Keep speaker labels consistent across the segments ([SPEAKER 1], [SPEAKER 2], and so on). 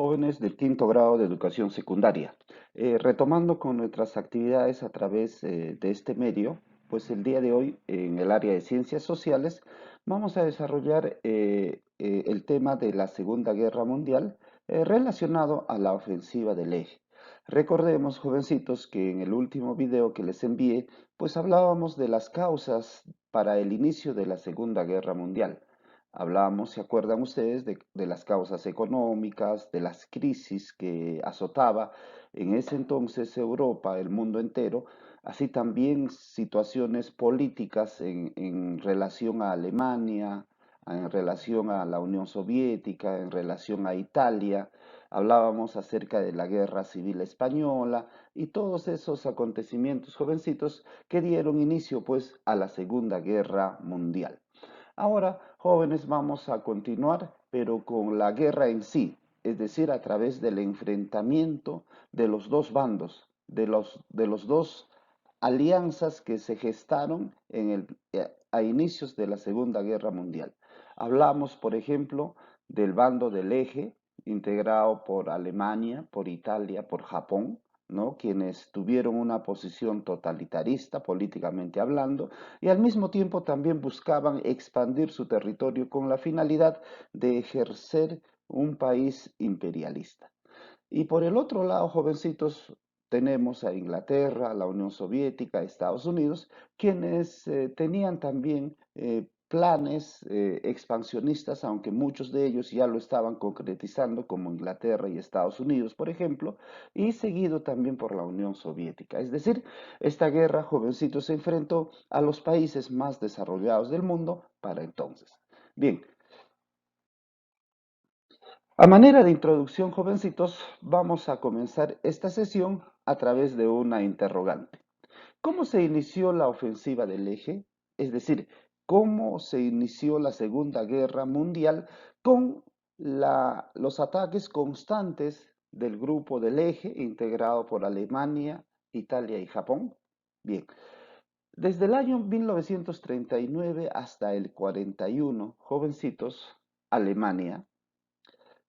[SPEAKER 1] jóvenes del quinto grado de educación secundaria. Retomando con nuestras actividades a través de este medio, pues el día de hoy en el área de ciencias sociales vamos a desarrollar el tema de la Segunda Guerra Mundial relacionado a la ofensiva del Eje. Recordemos, jovencitos, que en el último video que les envié, pues hablábamos de las causas para el inicio de la Segunda Guerra Mundial. Hablábamos, ¿se acuerdan ustedes de las causas económicas, de las crisis que azotaba en ese entonces Europa, el mundo entero, así también situaciones políticas en relación a Alemania, en relación a la Unión Soviética, en relación a Italia? Hablábamos acerca de la Guerra Civil Española y todos esos acontecimientos jovencitos que dieron inicio pues a la Segunda Guerra Mundial. Ahora, jóvenes, vamos a continuar, pero con la guerra en sí, es decir, a través del enfrentamiento de los dos bandos, de los dos alianzas que se gestaron a inicios de la Segunda Guerra Mundial. Hablamos, por ejemplo, del bando del Eje, integrado por Alemania, por Italia, por Japón, ¿no? Quienes tuvieron una posición totalitarista políticamente hablando y al mismo tiempo también buscaban expandir su territorio con la finalidad de ejercer un país imperialista. Y por el otro lado, jovencitos, tenemos a Inglaterra, a la Unión Soviética, a Estados Unidos, quienes tenían también planes expansionistas, aunque muchos de ellos ya lo estaban concretizando, como Inglaterra y Estados Unidos, por ejemplo, y seguido también por la Unión Soviética. Es decir, esta guerra, jovencitos, se enfrentó a los países más desarrollados del mundo para entonces. Bien, a manera de introducción, jovencitos, vamos a comenzar esta sesión a través de una interrogante. ¿Cómo se inició la ofensiva del Eje? Es decir, ¿cómo se inició la Segunda Guerra Mundial con los ataques constantes del grupo del Eje, integrado por Alemania, Italia y Japón? Bien, desde el año 1939 hasta el 41, jovencitos, Alemania,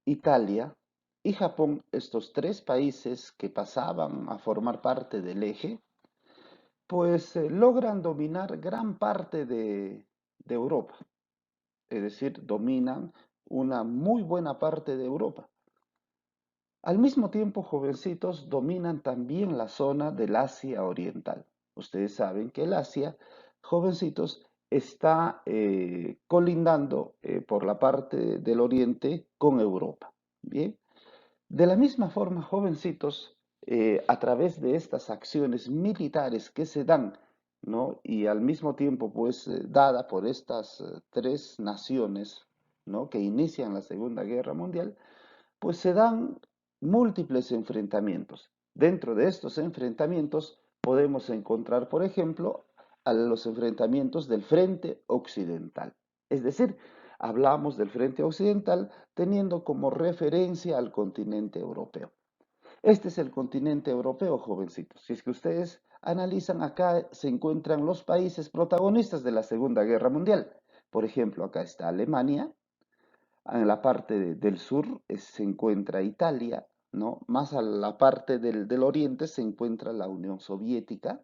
[SPEAKER 1] Italia y Japón, estos tres países que pasaban a formar parte del Eje, pues logran dominar gran parte de Europa, es decir, dominan una muy buena parte de Europa. Al mismo tiempo, jovencitos, dominan también la zona del Asia Oriental. Ustedes saben que el Asia, jovencitos, está colindando por la parte del oriente con Europa. Bien, de la misma forma, jovencitos, a través de estas acciones militares que se dan, ¿no? Y al mismo tiempo, pues, dada por estas tres naciones, ¿no? Que inician la Segunda Guerra Mundial, pues se dan múltiples enfrentamientos. Dentro de estos enfrentamientos podemos encontrar, por ejemplo, a los enfrentamientos del Frente Occidental. Es decir, hablamos del Frente Occidental teniendo como referencia al continente europeo. Este es el continente europeo, jovencitos. Si es que ustedes analizan, acá se encuentran los países protagonistas de la Segunda Guerra Mundial. Por ejemplo, acá está Alemania, en la parte del sur se encuentra Italia, ¿no? Más a la parte del oriente se encuentra la Unión Soviética.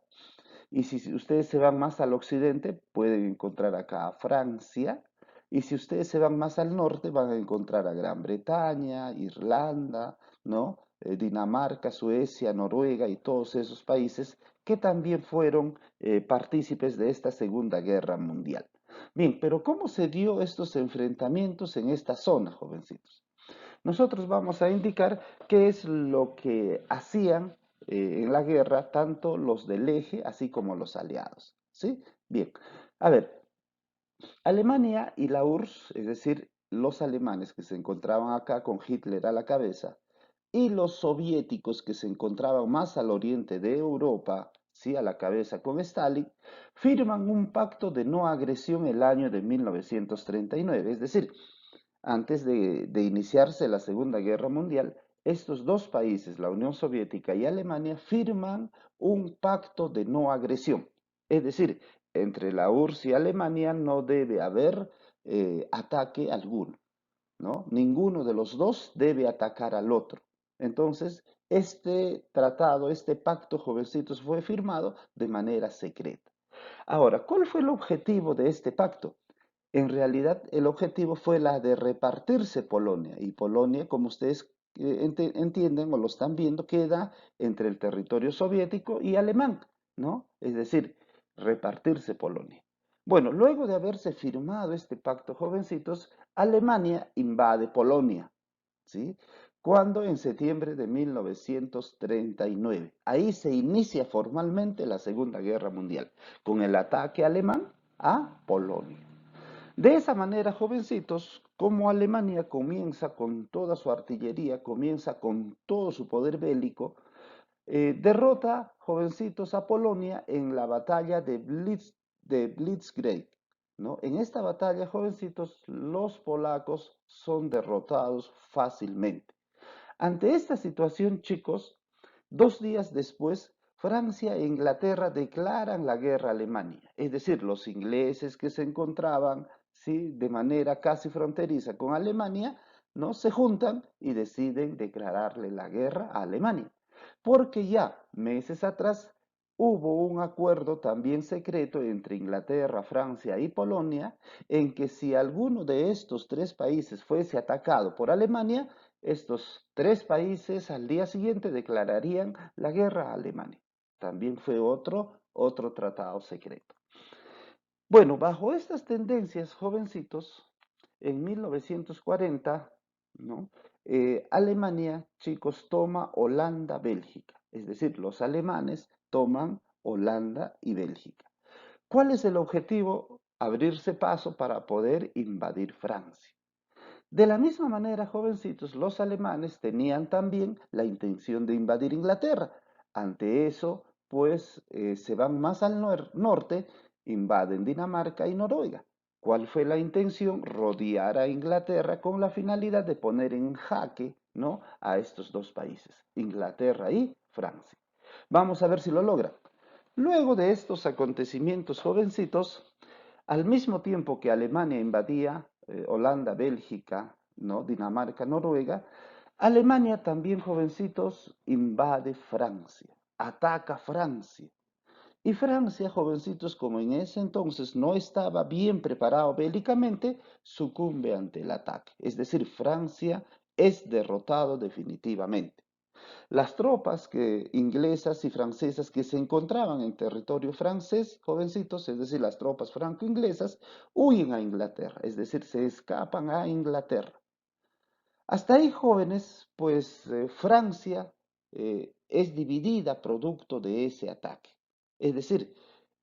[SPEAKER 1] Y si ustedes se van más al occidente, pueden encontrar acá a Francia. Y si ustedes se van más al norte, van a encontrar a Gran Bretaña, Irlanda, ¿no? Dinamarca, Suecia, Noruega y todos esos países que también fueron partícipes de esta Segunda Guerra Mundial. Bien, pero ¿cómo se dio estos enfrentamientos en esta zona, jovencitos? Nosotros vamos a indicar qué es lo que hacían en la guerra tanto los del eje así como los aliados. ¿Sí? Bien, a ver, Alemania y la URSS, es decir, los alemanes que se encontraban acá con Hitler a la cabeza, y los soviéticos que se encontraban más al oriente de Europa, sí, a la cabeza con Stalin, firman un pacto de no agresión el año de 1939, es decir, antes de iniciarse la Segunda Guerra Mundial, estos dos países, la Unión Soviética y Alemania, firman un pacto de no agresión. Es decir, entre la URSS y Alemania no debe haber ataque alguno. ¿no? Ninguno de los dos debe atacar al otro. Entonces, este tratado, este pacto, jovencitos, fue firmado de manera secreta. Ahora, ¿cuál fue el objetivo de este pacto? En realidad, el objetivo fue la de repartirse Polonia. Y Polonia, como ustedes entienden o lo están viendo, queda entre el territorio soviético y alemán, ¿no? Es decir, repartirse Polonia. Bueno, luego de haberse firmado este pacto, jovencitos, Alemania invade Polonia, ¿sí? Cuando en septiembre de 1939. Ahí se inicia formalmente la Segunda Guerra Mundial, con el ataque alemán a Polonia. De esa manera, jovencitos, como Alemania comienza con toda su artillería, comienza con todo su poder bélico, derrota, jovencitos, a Polonia en la batalla de Blitzkrieg, ¿no? En esta batalla, jovencitos, los polacos son derrotados fácilmente. Ante esta situación, chicos, 2 días después, Francia e Inglaterra declaran la guerra a Alemania. Es decir, los ingleses que se encontraban, ¿sí?, de manera casi fronteriza con Alemania, ¿no?, se juntan y deciden declararle la guerra a Alemania. Porque ya meses atrás hubo un acuerdo también secreto entre Inglaterra, Francia y Polonia, en que si alguno de estos tres países fuese atacado por Alemania, estos tres países al día siguiente declararían la guerra a Alemania. También fue otro tratado secreto. Bueno, bajo estas tendencias, jovencitos, en 1940, ¿no? Alemania, chicos, toma Holanda, Bélgica. Es decir, los alemanes toman Holanda y Bélgica. ¿Cuál es el objetivo? Abrirse paso para poder invadir Francia. De la misma manera, jovencitos, los alemanes tenían también la intención de invadir Inglaterra. Ante eso, pues se van más al norte, invaden Dinamarca y Noruega. ¿Cuál fue la intención? Rodear a Inglaterra con la finalidad de poner en jaque, ¿no?, a estos dos países, Inglaterra y Francia. Vamos a ver si lo logran. Luego de estos acontecimientos, jovencitos, al mismo tiempo que Alemania invadía Holanda, Bélgica, ¿no?, Dinamarca, Noruega, Alemania también, jovencitos, invade Francia, ataca Francia. Y Francia, jovencitos, como en ese entonces no estaba bien preparado bélicamente, sucumbe ante el ataque. Es decir, Francia es derrotado definitivamente. Las tropas inglesas y francesas que se encontraban en territorio francés, jovencitos, es decir, las tropas franco-inglesas, huyen a Inglaterra, es decir, se escapan a Inglaterra. Hasta ahí, jóvenes, pues Francia es dividida producto de ese ataque. Es decir,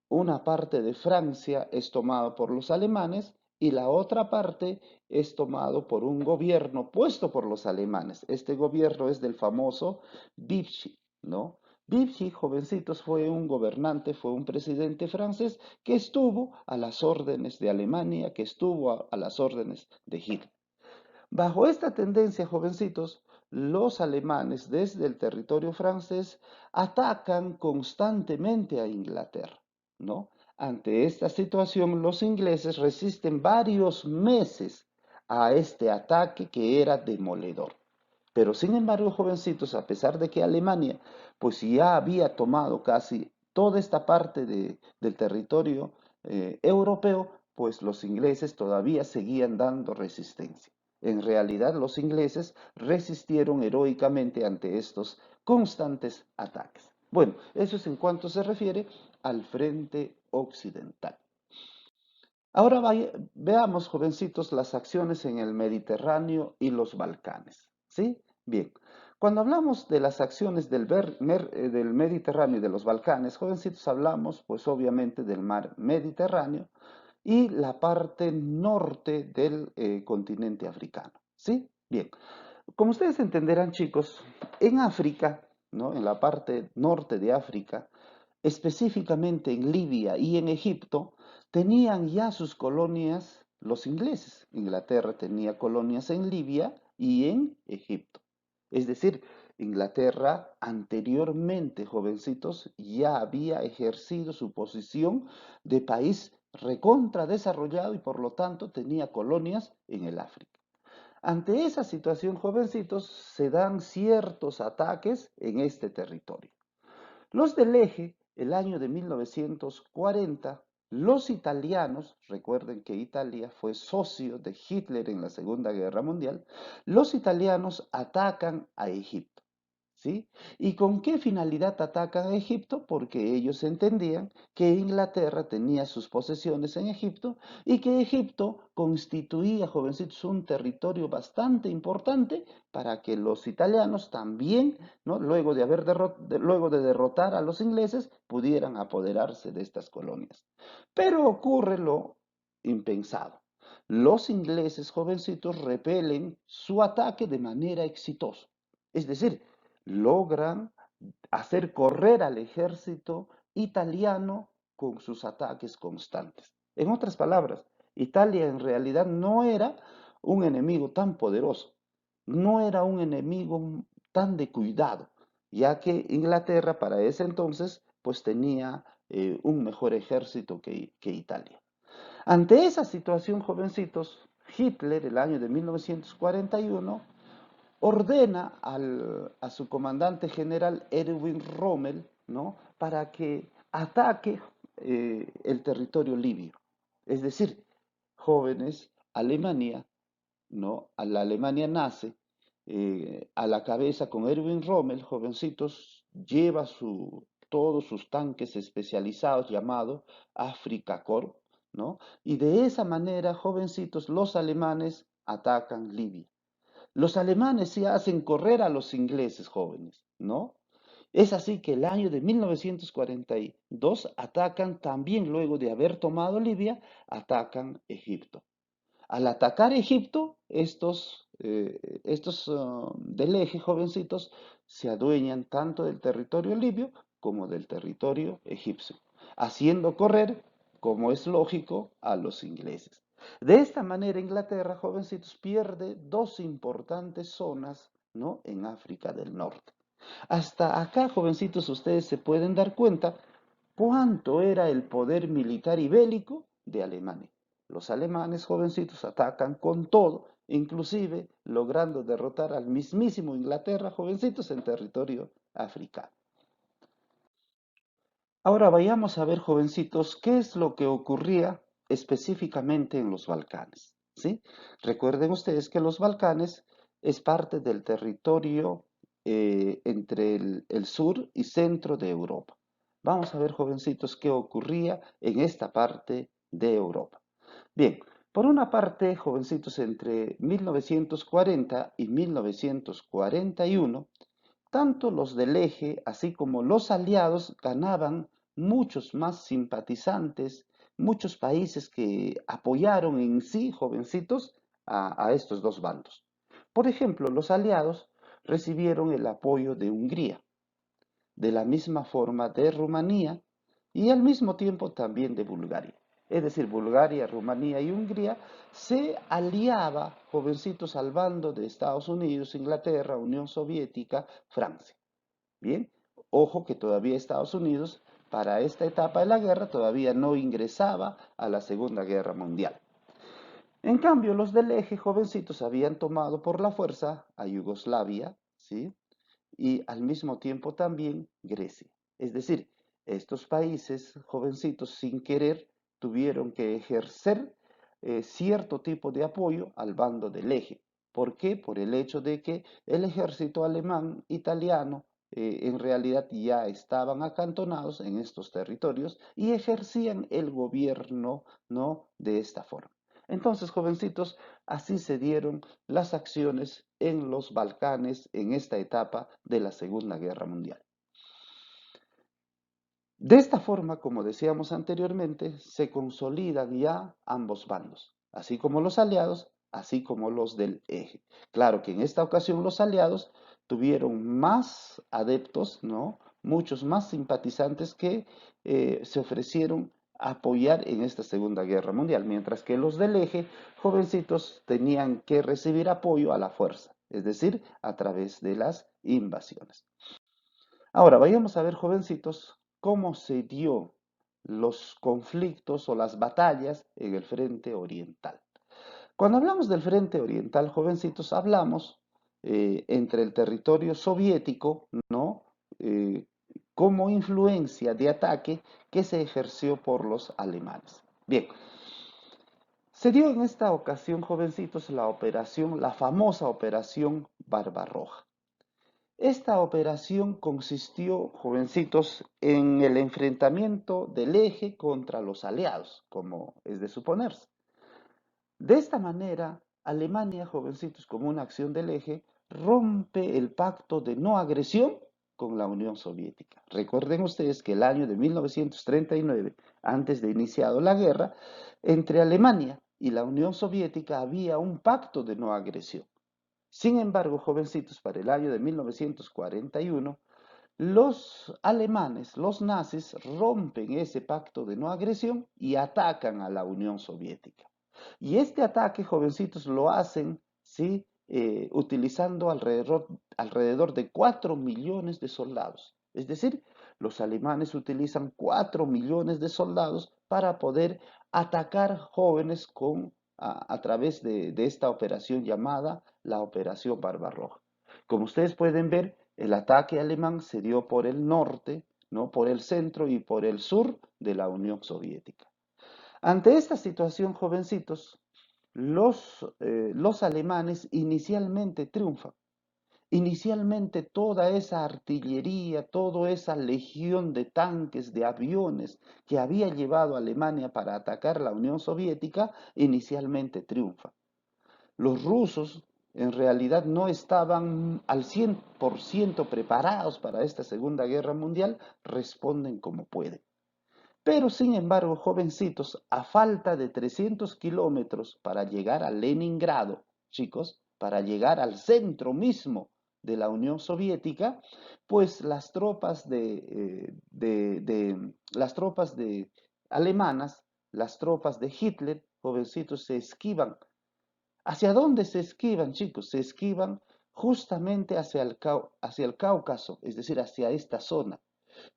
[SPEAKER 1] una parte de Francia es tomada por los alemanes y la otra parte es tomado por un gobierno puesto por los alemanes. Este gobierno es del famoso Vichy, ¿no? Vichy, jovencitos, fue un gobernante, fue un presidente francés que estuvo a las órdenes de Alemania, que estuvo a las órdenes de Hitler. Bajo esta tendencia, jovencitos, los alemanes desde el territorio francés atacan constantemente a Inglaterra, ¿no? Ante esta situación, los ingleses resisten varios meses a este ataque que era demoledor. Pero sin embargo, jovencitos, a pesar de que Alemania pues ya había tomado casi toda esta parte del territorio europeo, pues los ingleses todavía seguían dando resistencia. En realidad, los ingleses resistieron heroicamente ante estos constantes ataques. Bueno, eso es en cuanto se refiere al frente occidental. Ahora veamos, jovencitos, las acciones en el Mediterráneo y los Balcanes. ¿Sí? Bien. Cuando hablamos de las acciones del Mediterráneo y de los Balcanes, jovencitos, hablamos pues obviamente del mar Mediterráneo y la parte norte del continente africano. ¿Sí? Bien. Como ustedes entenderán, chicos, en África, ¿no?, en la parte norte de África, específicamente en Libia y en Egipto, tenían ya sus colonias los ingleses. Inglaterra tenía colonias en Libia y en Egipto. Es decir, Inglaterra anteriormente, jovencitos, ya había ejercido su posición de país recontra desarrollado y por lo tanto tenía colonias en el África. Ante esa situación, jovencitos, se dan ciertos ataques en este territorio. Los del Eje, el año de 1940, los italianos, recuerden que Italia fue socio de Hitler en la Segunda Guerra Mundial, los italianos atacan a Egipto. ¿Sí? ¿Y con qué finalidad atacan a Egipto? Porque ellos entendían que Inglaterra tenía sus posesiones en Egipto y que Egipto constituía, jovencitos, un territorio bastante importante para que los italianos también, ¿no? Luego de derrotar a los ingleses, pudieran apoderarse de estas colonias. Pero ocurre lo impensado. Los ingleses, jovencitos, repelen su ataque de manera exitosa. Es decir, logran hacer correr al ejército italiano con sus ataques constantes. En otras palabras, Italia en realidad no era un enemigo tan poderoso, no era un enemigo tan de cuidado, ya que Inglaterra para ese entonces pues tenía un mejor ejército que Italia. Ante esa situación, jovencitos, Hitler, el año de 1941, ordena a su comandante general Erwin Rommel, ¿no? Para que ataque el territorio libio. Es decir, jóvenes, Alemania, ¿no? A la Alemania nace a la cabeza con Erwin Rommel, jovencitos, lleva todos sus tanques especializados llamados Afrika Korps, ¿no? Y de esa manera, jovencitos, los alemanes atacan Libia. Los alemanes sí hacen correr a los ingleses jóvenes, ¿no? Es así que el año de 1942 atacan también, luego de haber tomado Libia, atacan Egipto. Al atacar Egipto, estos del eje jovencitos se adueñan tanto del territorio libio como del territorio egipcio, haciendo correr, como es lógico, a los ingleses. De esta manera, Inglaterra, jovencitos, pierde dos importantes zonas, ¿no? En África del Norte. Hasta acá, jovencitos, ustedes se pueden dar cuenta cuánto era el poder militar y bélico de Alemania. Los alemanes, jovencitos, atacan con todo, inclusive logrando derrotar al mismísimo Inglaterra, jovencitos, en territorio africano. Ahora vayamos a ver, jovencitos, qué es lo que ocurría específicamente en los Balcanes, ¿sí? Recuerden ustedes que los Balcanes es parte del territorio entre el sur y centro de Europa. Vamos a ver, jovencitos, qué ocurría en esta parte de Europa. Bien, por una parte, jovencitos, entre 1940 y 1941, tanto los del eje, así como los aliados, ganaban muchos más simpatizantes, muchos países que apoyaron en sí, jovencitos, a estos dos bandos. Por ejemplo, los aliados recibieron el apoyo de Hungría, de la misma forma de Rumanía y al mismo tiempo también de Bulgaria. Es decir, Bulgaria, Rumanía y Hungría se aliaba, jovencitos, al bando de Estados Unidos, Inglaterra, Unión Soviética, Francia. Bien, ojo que todavía Estados Unidos para esta etapa de la guerra todavía no ingresaba a la Segunda Guerra Mundial. En cambio, los del eje jovencitos habían tomado por la fuerza a Yugoslavia, ¿sí? Y al mismo tiempo también Grecia. Es decir, estos países jovencitos sin querer tuvieron que ejercer cierto tipo de apoyo al bando del eje. ¿Por qué? Por el hecho de que el ejército alemán, italiano, en realidad ya estaban acantonados en estos territorios y ejercían el gobierno, ¿no? De esta forma. Entonces, jovencitos, así se dieron las acciones en los Balcanes en esta etapa de la Segunda Guerra Mundial. De esta forma, como decíamos anteriormente, se consolidan ya ambos bandos, así como los aliados, así como los del eje. Claro que en esta ocasión los aliados tuvieron más adeptos, ¿no? Muchos más simpatizantes que se ofrecieron a apoyar en esta Segunda Guerra Mundial, mientras que los del eje, jovencitos, tenían que recibir apoyo a la fuerza, es decir, a través de las invasiones. Ahora, vayamos a ver, jovencitos, cómo se dio los conflictos o las batallas en el frente oriental. Cuando hablamos del Frente Oriental, jovencitos, hablamos entre el territorio soviético, ¿no? Eh, como influencia de ataque que se ejerció por los alemanes. Bien, se dio en esta ocasión, jovencitos, la famosa operación Barbarroja. Esta operación consistió, jovencitos, en el enfrentamiento del eje contra los aliados, como es de suponerse. De esta manera, Alemania, jovencitos, como una acción del eje, rompe el pacto de no agresión con la Unión Soviética. Recuerden ustedes que el año de 1939, antes de iniciado la guerra, entre Alemania y la Unión Soviética había un pacto de no agresión. Sin embargo, jovencitos, para el año de 1941, los alemanes, los nazis, rompen ese pacto de no agresión y atacan a la Unión Soviética. Y este ataque, jovencitos, lo hacen, ¿sí? Utilizando alrededor de 4 millones de soldados. Es decir, los alemanes utilizan 4 millones de soldados para poder atacar jóvenes a través de esta operación llamada la Operación Barbarroja. Como ustedes pueden ver, el ataque alemán se dio por el norte, ¿no? Por el centro y por el sur de la Unión Soviética. Ante esta situación, jovencitos, los alemanes inicialmente triunfan. Inicialmente toda esa artillería, toda esa legión de tanques, de aviones que había llevado Alemania para atacar la Unión Soviética, inicialmente triunfa. Los rusos en realidad no estaban al 100% preparados para esta Segunda Guerra Mundial, responden como pueden. Pero sin embargo, jovencitos, a falta de 300 kilómetros para llegar a Leningrado, chicos, para llegar al centro mismo de la Unión Soviética, pues las tropas de alemanas, las tropas de Hitler, jovencitos, se esquivan. ¿Hacia dónde se esquivan, chicos? Se esquivan justamente hacia el Cáucaso, es decir, hacia esta zona.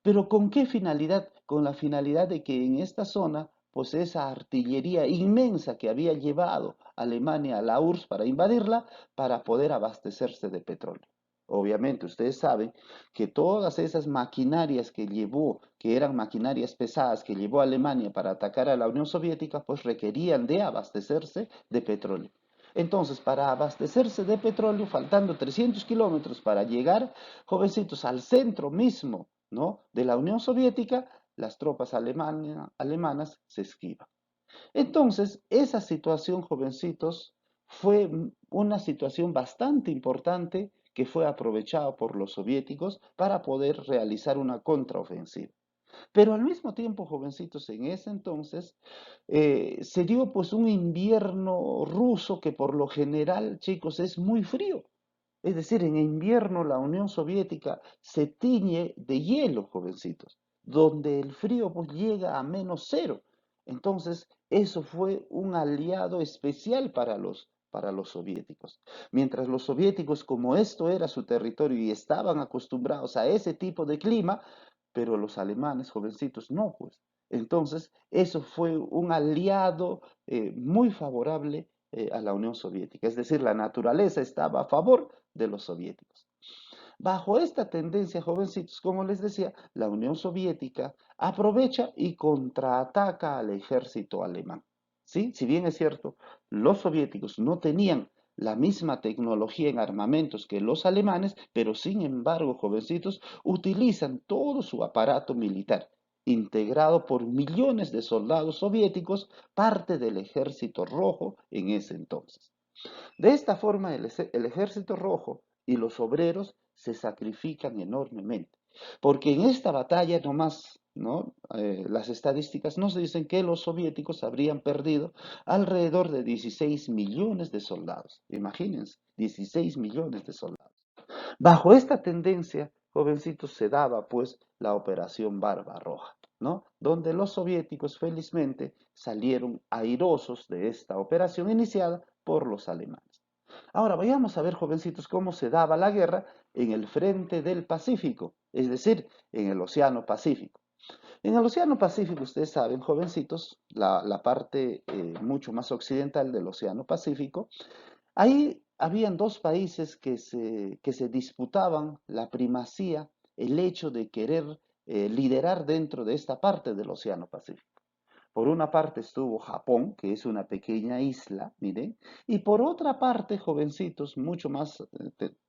[SPEAKER 1] Pero ¿con qué finalidad? Con la finalidad de que en esta zona, pues esa artillería inmensa que había llevado Alemania a la URSS para invadirla, para poder abastecerse de petróleo. Obviamente, ustedes saben que todas esas maquinarias que llevó, que eran maquinarias pesadas que llevó Alemania para atacar a la Unión Soviética, pues requerían de abastecerse de petróleo. Entonces, para abastecerse de petróleo, faltando 300 kilómetros para llegar, jovencitos, al centro mismo, ¿no? de la Unión Soviética, las tropas alemanas se esquivan. Entonces, esa situación, jovencitos, fue una situación bastante importante que fue aprovechada por los soviéticos para poder realizar una contraofensiva. Pero al mismo tiempo, jovencitos, en ese entonces se dio pues un invierno ruso que por lo general, chicos, es muy frío. Es decir, en invierno la Unión Soviética se tiñe de hielo, jovencitos, donde el frío pues llega a -0. Entonces, eso fue un aliado especial para los soviéticos. Mientras los soviéticos, como esto era su territorio y estaban acostumbrados a ese tipo de clima, pero los alemanes, jovencitos, no, pues. Entonces, eso fue un aliado muy favorable a la Unión Soviética. Es decir, la naturaleza estaba a favor de los soviéticos. Bajo esta tendencia, jovencitos, como les decía, la Unión Soviética aprovecha y contraataca al ejército alemán. ¿Sí? Si bien es cierto, los soviéticos no tenían la misma tecnología en armamentos que los alemanes, pero sin embargo, jovencitos, utilizan todo su aparato militar, integrado por millones de soldados soviéticos, parte del ejército rojo en ese entonces. De esta forma, el ejército rojo y los obreros se sacrifican enormemente, porque en esta batalla nomás, ¿no? Las estadísticas nos dicen que los soviéticos habrían perdido alrededor de 16 millones de soldados. Imagínense, 16 millones de soldados. Bajo esta tendencia, jovencitos, se daba pues la Operación Barbarroja, ¿no? Donde los soviéticos felizmente salieron airosos de esta operación iniciada por los alemanes. Ahora vayamos a ver, jovencitos, cómo se daba la guerra en el frente del Pacífico, es decir, en el Océano Pacífico. En el Océano Pacífico, ustedes saben, jovencitos, la parte mucho más occidental del Océano Pacífico, ahí habían dos países que se disputaban la primacía, el hecho de querer liderar dentro de esta parte del Océano Pacífico. Por una parte estuvo Japón, que es una pequeña isla, miren, y por otra parte, jovencitos, mucho más,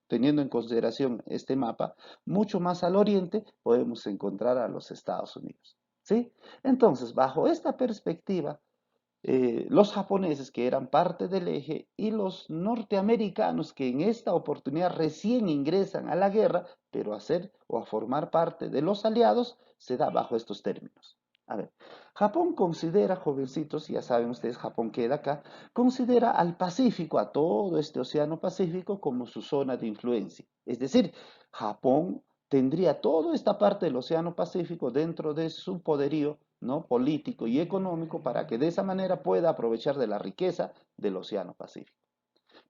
[SPEAKER 1] teniendo en consideración este mapa, mucho más al oriente, podemos encontrar a los Estados Unidos. ¿Sí? Entonces, bajo esta perspectiva, los japoneses que eran parte del eje y los norteamericanos que en esta oportunidad recién ingresan a la guerra, pero a ser o a formar parte de los aliados, se da bajo estos términos. A ver, Japón considera, jovencitos, ya saben ustedes, Japón queda acá, considera al Pacífico, a todo este océano Pacífico, como su zona de influencia. Es decir, Japón tendría toda esta parte del océano Pacífico dentro de su poderío, ¿no?, político y económico, para que de esa manera pueda aprovechar de la riqueza del océano Pacífico.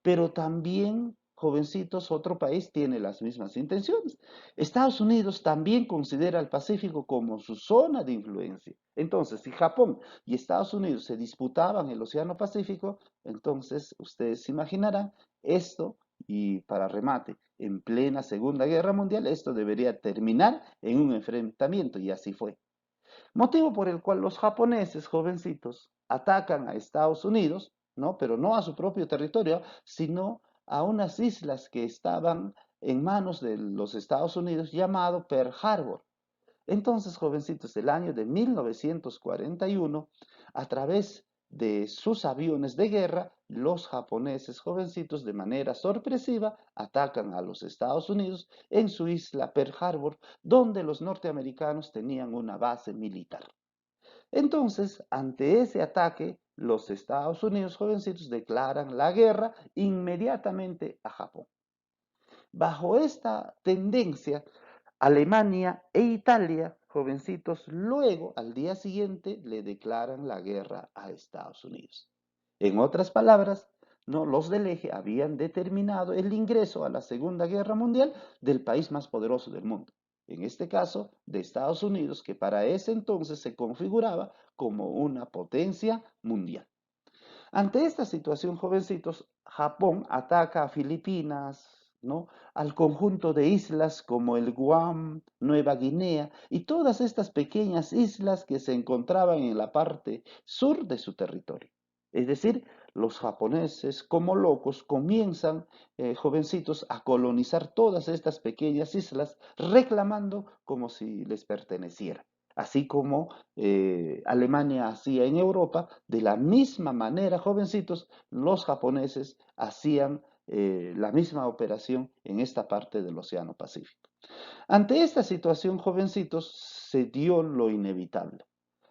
[SPEAKER 1] Pero también, jovencitos, otro país tiene las mismas intenciones. Estados Unidos también considera el Pacífico como su zona de influencia. Entonces, si Japón y Estados Unidos se disputaban el Océano Pacífico, entonces ustedes se imaginarán esto, y para remate, en plena Segunda Guerra Mundial, esto debería terminar en un enfrentamiento, y así fue. Motivo por el cual los japoneses, jovencitos, atacan a Estados Unidos, ¿no? Pero no a su propio territorio, sino a unas islas que estaban en manos de los Estados Unidos, llamado Pearl Harbor. Entonces, jovencitos, el año de 1941, a través de sus aviones de guerra, los japoneses jovencitos de manera sorpresiva atacan a los Estados Unidos en su isla Pearl Harbor, donde los norteamericanos tenían una base militar. Entonces, ante ese ataque, los Estados Unidos jovencitos declaran la guerra inmediatamente a Japón. Bajo esta tendencia, Alemania e Italia, jovencitos, luego al día siguiente le declaran la guerra a Estados Unidos. En otras palabras, no, los del eje habían determinado el ingreso a la Segunda Guerra Mundial del país más poderoso del mundo. En este caso, de Estados Unidos, que para ese entonces se configuraba como una potencia mundial. Ante esta situación, jovencitos, Japón ataca a Filipinas, ¿no?, al conjunto de islas como el Guam, Nueva Guinea y todas estas pequeñas islas que se encontraban en la parte sur de su territorio. Es decir, los japoneses, como locos, comienzan, jovencitos, a colonizar todas estas pequeñas islas, reclamando como si les perteneciera. Así como Alemania hacía en Europa, de la misma manera, jovencitos, los japoneses hacían la misma operación en esta parte del Océano Pacífico. Ante esta situación, jovencitos, se dio lo inevitable,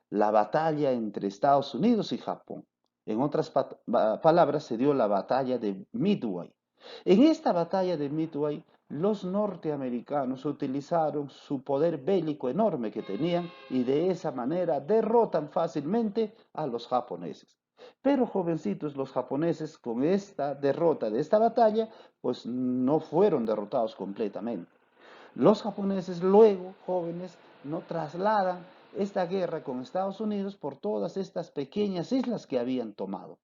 [SPEAKER 1] la batalla entre Estados Unidos y Japón. En otras palabras, se dio la batalla de Midway. En esta batalla de Midway, los norteamericanos utilizaron su poder bélico enorme que tenían y de esa manera derrotan fácilmente a los japoneses. Pero jovencitos, los japoneses con esta derrota de esta batalla, pues no fueron derrotados completamente. Los japoneses luego, jóvenes, no trasladan esta guerra con Estados Unidos por todas estas pequeñas islas que habían tomado.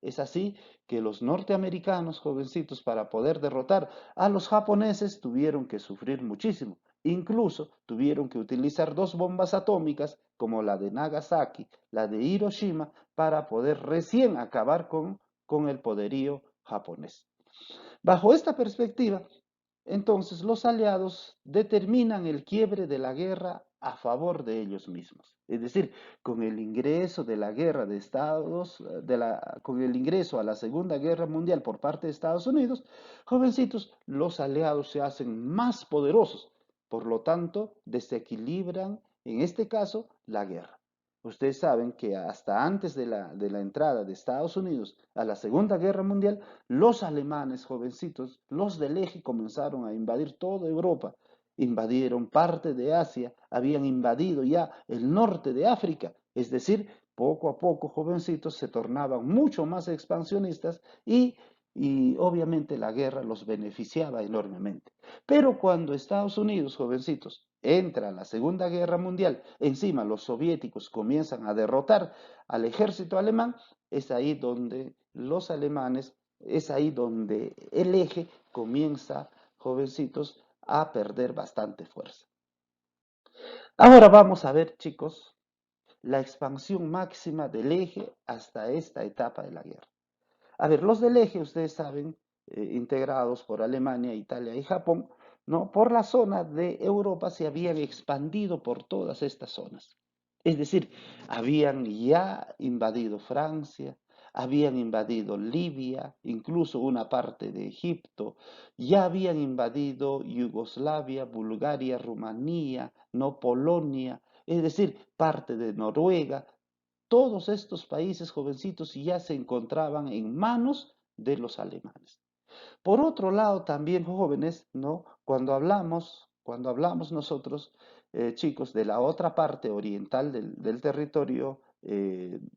[SPEAKER 1] Es así que los norteamericanos, jovencitos, para poder derrotar a los japoneses, tuvieron que sufrir muchísimo. Incluso tuvieron que utilizar dos bombas atómicas, como la de Nagasaki, la de Hiroshima, para poder recién acabar con el poderío japonés. Bajo esta perspectiva, entonces los aliados determinan el quiebre de la guerra a favor de ellos mismos. Es decir, con el ingreso de la guerra de Estados, con el ingreso a la Segunda Guerra Mundial por parte de Estados Unidos, jovencitos, los aliados se hacen más poderosos. Por lo tanto, desequilibran, en este caso, la guerra. Ustedes saben que hasta antes de la entrada de Estados Unidos a la Segunda Guerra Mundial, los alemanes jovencitos, los del eje, comenzaron a invadir toda Europa, invadieron parte de Asia, habían invadido ya el norte de África, es decir, poco a poco, jovencitos, se tornaban mucho más expansionistas y y obviamente la guerra los beneficiaba enormemente. Pero cuando Estados Unidos, jovencitos, entra a la Segunda Guerra Mundial, encima los soviéticos comienzan a derrotar al ejército alemán, es ahí donde los alemanes, es ahí donde el eje comienza, jovencitos, a perder bastante fuerza. Ahora vamos a ver, chicos, la expansión máxima del eje hasta esta etapa de la guerra. A ver, los del eje, ustedes saben, integrados por Alemania, Italia y Japón, ¿no? Por la zona de Europa se habían expandido por todas estas zonas. Es decir, habían ya invadido Francia, habían invadido Libia, incluso una parte de Egipto, ya habían invadido Yugoslavia, Bulgaria, Rumanía, no Polonia, es decir, parte de Noruega. Todos estos países jovencitos ya se encontraban en manos de los alemanes. Por otro lado, también jóvenes, ¿no? Cuando hablamos nosotros, chicos, de la otra parte oriental del territorio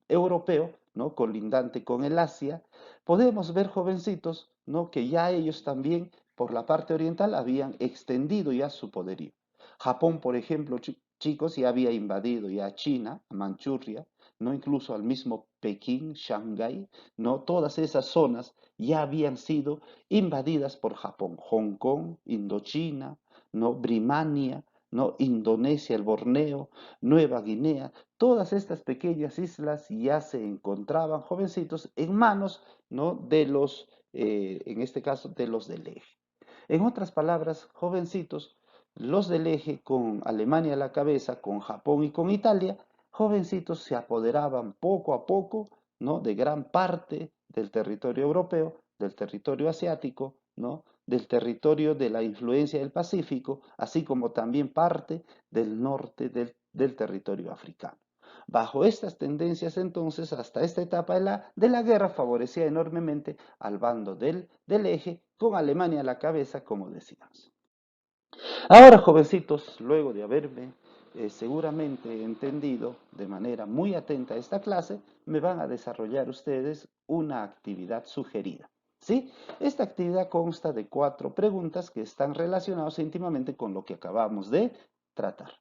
[SPEAKER 1] europeo, ¿no? Colindante con el Asia, podemos ver, jovencitos, ¿no? Que ya ellos también, por la parte oriental, habían extendido ya su poderío. Japón, por ejemplo, chicos, ya había invadido ya China, Manchuria, ¿no? Incluso al mismo Pekín, Shanghái, ¿no? Todas esas zonas ya habían sido invadidas por Japón, Hong Kong, Indochina, ¿no? Birmania, ¿no? Indonesia, el Borneo, Nueva Guinea, todas estas pequeñas islas ya se encontraban, jovencitos, en manos, ¿no? de los, en este caso, de los del eje. En otras palabras, jovencitos, los del eje con Alemania a la cabeza, con Japón y con Italia, jovencitos se apoderaban poco a poco, ¿no? de gran parte del territorio europeo, del territorio asiático, ¿no? del territorio de la influencia del Pacífico, así como también parte del norte del territorio africano. Bajo estas tendencias, entonces, hasta esta etapa de la guerra favorecía enormemente al bando del eje, con Alemania a la cabeza, como decíamos. Ahora, jovencitos, luego de haberme seguramente entendido de manera muy atenta esta clase, me van a desarrollar ustedes una actividad sugerida. ¿Sí? Esta actividad consta de 4 preguntas que están relacionadas íntimamente con lo que acabamos de tratar.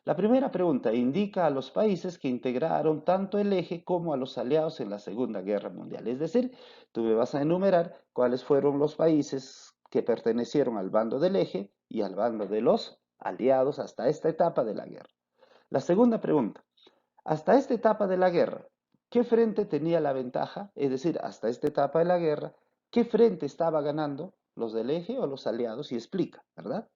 [SPEAKER 1] La primera pregunta indica a los países que integraron tanto el eje como a los aliados en la Segunda Guerra Mundial. Es decir, tú me vas a enumerar cuáles fueron los países que pertenecieron al bando del eje y al bando de los aliados hasta esta etapa de la guerra. La segunda pregunta, hasta esta etapa de la guerra, ¿qué frente tenía la ventaja? Es decir, hasta esta etapa de la guerra, ¿qué frente estaba ganando? ¿Los del eje o los aliados? Y explica, ¿verdad?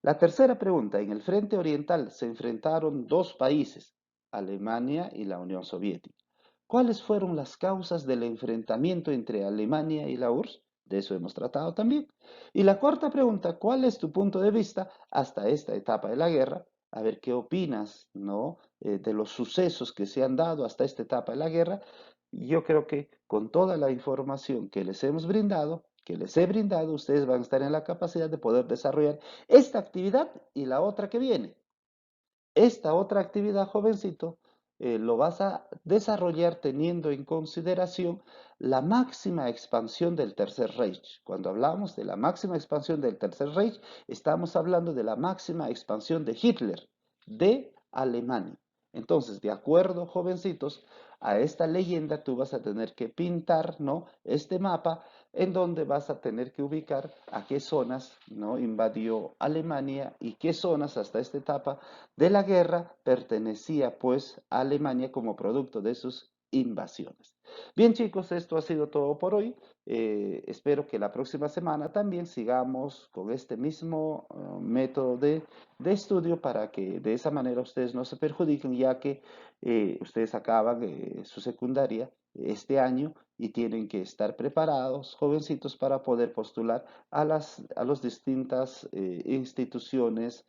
[SPEAKER 1] La tercera pregunta, en el frente oriental se enfrentaron dos países, Alemania y la Unión Soviética. ¿Cuáles fueron las causas del enfrentamiento entre Alemania y la URSS? De eso hemos tratado también. Y la cuarta pregunta, ¿cuál es tu punto de vista hasta esta etapa de la guerra? A ver qué opinas, ¿no? De los sucesos que se han dado hasta esta etapa de la guerra. Yo creo que con toda la información que les hemos brindado, que les he brindado, ustedes van a estar en la capacidad de poder desarrollar esta actividad y la otra que viene. Esta otra actividad, jovencito, lo vas a desarrollar teniendo en consideración la máxima expansión del Tercer Reich. Cuando hablamos de la máxima expansión del Tercer Reich, estamos hablando de la máxima expansión de Hitler, de Alemania. Entonces, de acuerdo, jovencitos, a esta leyenda tú vas a tener que pintar, ¿no? Este mapa en donde vas a tener que ubicar a qué zonas, ¿no? invadió Alemania y qué zonas hasta esta etapa de la guerra pertenecía pues a Alemania como producto de sus invasiones. Bien chicos, esto ha sido todo por hoy. Espero que la próxima semana también sigamos con este mismo método de estudio para que de esa manera ustedes no se perjudiquen, ya que ustedes acaban su secundaria este año y tienen que estar preparados, jovencitos, para poder postular a las distintas instituciones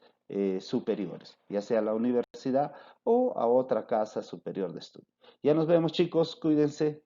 [SPEAKER 1] superiores, ya sea a la universidad o a otra casa superior de estudio. Ya nos vemos chicos, cuídense.